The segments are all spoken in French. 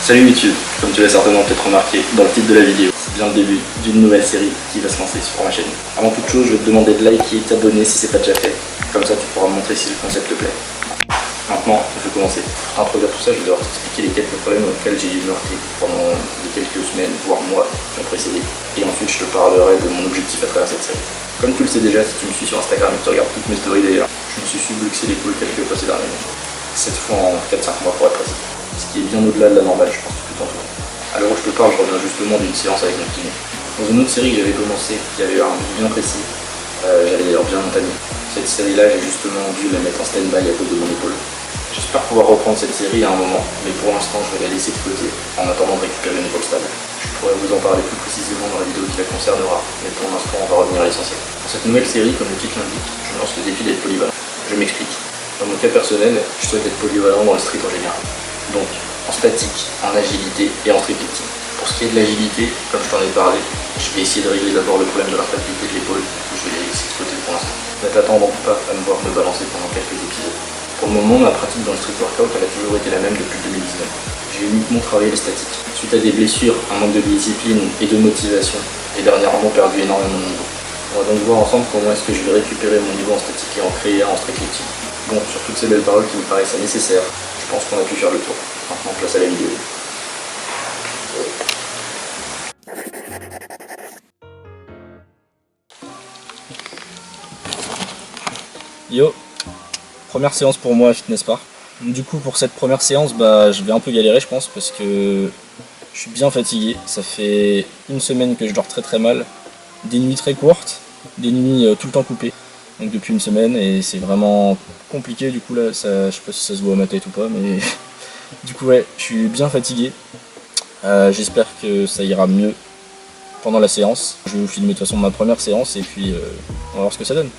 Salut YouTube, comme tu l'as certainement peut-être remarqué dans le titre de la vidéo, c'est bien le début d'une nouvelle série qui va se lancer sur ma chaîne. Avant toute chose, je vais te demander de liker et t'abonner si c'est pas déjà fait, comme ça tu pourras me montrer si le concept te plaît. Maintenant, il faut commencer. Pour introduire tout ça, je vais devoir t'expliquer les quelques problèmes auxquels j'ai dû me heurter pendant les quelques semaines, voire mois qui ont précédé. Et ensuite, je te parlerai de mon objectif à travers cette série. Comme tu le sais déjà, si tu me suis sur Instagram et que tu regardes toutes mes stories d'ailleurs, je me suis subluxé les couilles quelques fois ces derniers mois. 7 fois en 4-5 mois pour être précis. Ce qui est bien au-delà de la normale, je pense, tout en tout. À l'heure où je te parle, je reviens justement d'une séance avec mon kiné. Dans une autre série que j'avais commencé, qui avait eu un but bien précis, j'allais d'ailleurs bien entamé. Cette série-là, j'ai justement dû la mettre en stand-by à cause de mon épaule. J'espère pouvoir reprendre cette série à un moment, mais pour l'instant, je vais la laisser de côté en attendant de récupérer une épaule stable. Je pourrais vous en parler plus précisément dans la vidéo qui la concernera, mais pour l'instant, on va revenir à l'essentiel. Pour cette nouvelle série, comme le titre l'indique, je me lance le défi d'être polyvalent. Je m'explique. Dans mon cas personnel, je souhaite être polyvalent dans le street en général. Donc, en statique, en agilité et en tripleting. Pour ce qui est de l'agilité, comme je t'en ai parlé, je vais essayer de régler d'abord le problème de l'instabilité de l'épaule, que je vais laisser de côté pour l'instant. Ne t'attends donc pas à me voir me balancer pendant quelques épisodes. Pour le moment, ma pratique dans le street workout, elle a toujours été la même depuis 2019. J'ai uniquement travaillé le statique. Suite à des blessures, un manque de discipline et de motivation, j'ai dernièrement perdu énormément de niveau. On va donc voir ensemble comment est-ce que je vais récupérer mon niveau en statique et en créer un en tripleting. Bon, sur toutes ces belles paroles qui me paraissent nécessaires, je pense qu'on a pu faire le tour. Maintenant, place à la vidéo. Yo, première séance pour moi à Fitness Park. Du coup, pour cette première séance, je vais un peu galérer, je pense, parce que je suis bien fatigué. Ça fait une semaine que je dors très très mal. Des nuits très courtes, des nuits tout le temps coupées. Donc depuis une semaine, et c'est vraiment compliqué. Du coup là, je sais pas si ça se voit à ma tête ou pas, mais du coup ouais, je suis bien fatigué. J'espère que ça ira mieux pendant la séance. Je vais vous filmer de toute façon ma première séance et puis on va voir ce que ça donne.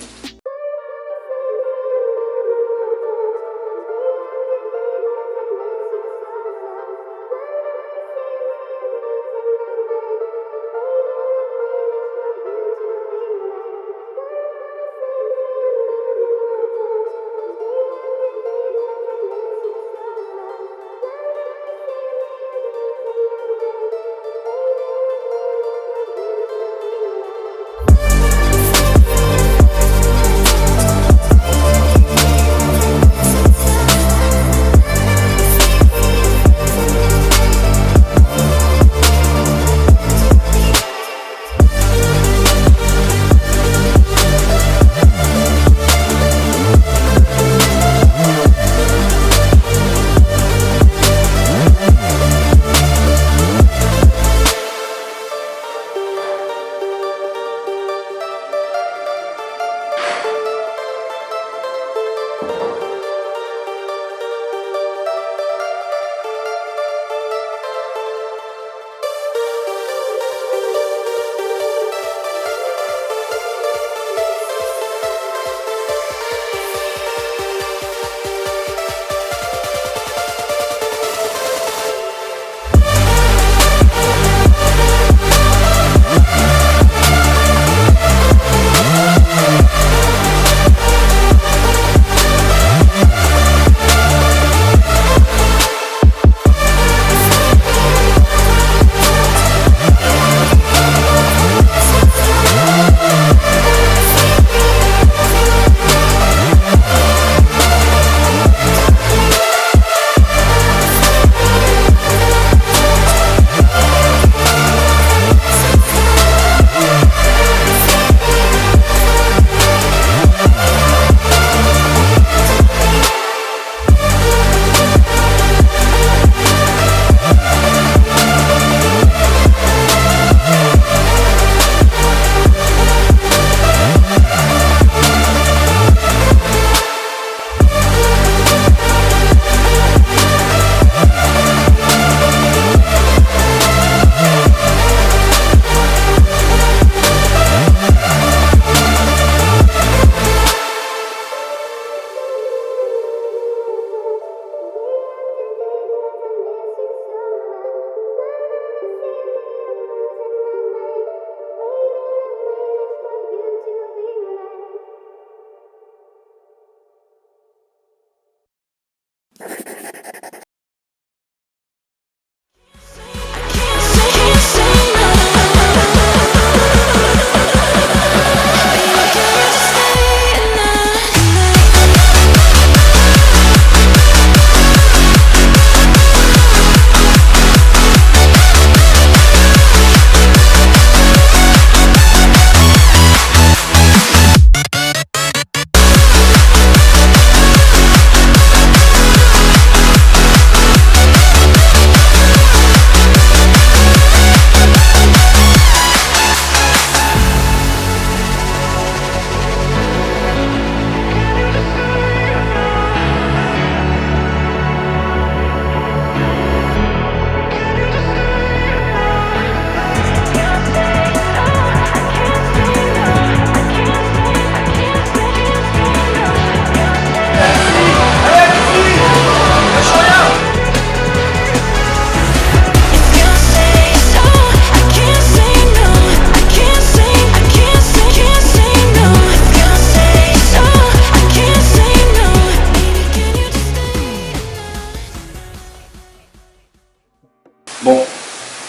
Bon,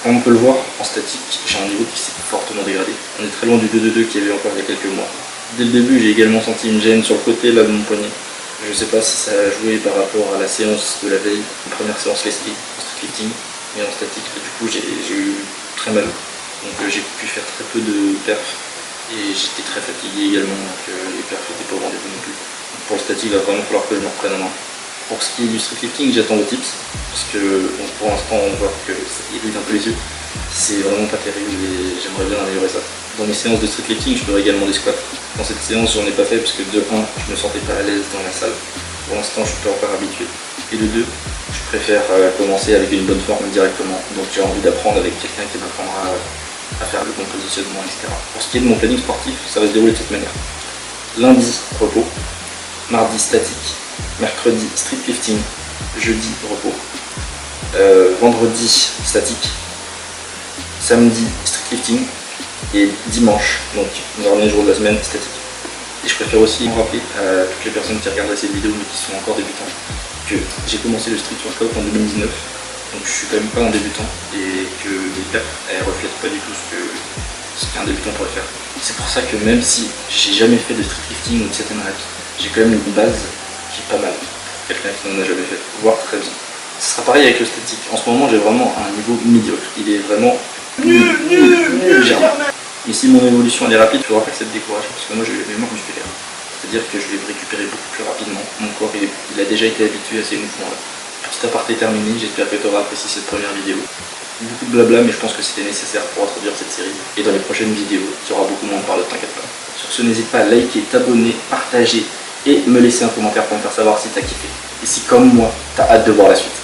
comme on peut le voir, en statique, j'ai un niveau qui s'est fortement dégradé. On est très loin du 2-2-2 qu'il y avait encore il y a quelques mois. Dès le début, j'ai également senti une gêne sur le côté là de mon poignet. Je sais pas si ça a joué par rapport à la séance de la veille, une première séance Leslie en streetlifting, mais en statique, du coup j'ai eu très mal. Donc j'ai pu faire très peu de perfs et j'étais très fatigué également, donc les perfs n'étaient pas au rendez-vous non plus. Donc, pour le statique, il va vraiment falloir que je me reprenne en main. Pour ce qui est du streetlifting, j'attends vos tips, parce que donc, pour l'instant on voit que ça irrite un peu les yeux. C'est vraiment pas terrible et j'aimerais bien améliorer ça. Dans mes séances de streetlifting, je ferai également des squats. Dans cette séance, j'en ai pas fait parce que de 1, je me sentais pas à l'aise dans la salle. Pour l'instant, je suis pas encore habitué. Et de 2, je préfère commencer avec une bonne forme directement. Donc j'ai envie d'apprendre avec quelqu'un qui m'apprendra à faire le bon positionnement, etc. Pour ce qui est de mon planning sportif, ça va se dérouler de cette manière. Lundi, repos. Mardi, statique. Mercredi, streetlifting. Jeudi, repos. Vendredi, statique. Samedi, streetlifting. Et dimanche, donc le dernier jour de la semaine, statique. Et je préfère aussi rappeler à toutes les personnes qui regardent cette vidéo mais qui sont encore débutants que j'ai commencé le street workout en 2019, donc je suis quand même pas un débutant et que les perfs elles reflètent pas du tout ce qu'un débutant pourrait faire. C'est pour ça que même si j'ai jamais fait de streetlifting ou de certaines reps, j'ai quand même une base qui est pas mal pour quelqu'un qui n'en a jamais fait, voire très bien. Ce sera pareil avec le statique. En ce moment j'ai vraiment un niveau médiocre, il est vraiment nul. Et si mon évolution elle est rapide, il faudra pas que ça te décourage, parce que moi j'ai eu la mémoire musculaire. C'est-à-dire que je vais me récupérer beaucoup plus rapidement. Mon corps il a déjà été habitué à ces mouvements-là. Petit aparté terminé, j'espère que tu auras apprécié cette première vidéo. Beaucoup de blabla, mais je pense que c'était nécessaire pour introduire cette série. Et dans les prochaines vidéos, tu auras beaucoup moins de parler, t'inquiète pas. Sur ce, n'hésite pas à liker, t'abonner, partager et me laisser un commentaire pour me faire savoir si t'as kiffé. Et si comme moi, t'as hâte de voir la suite.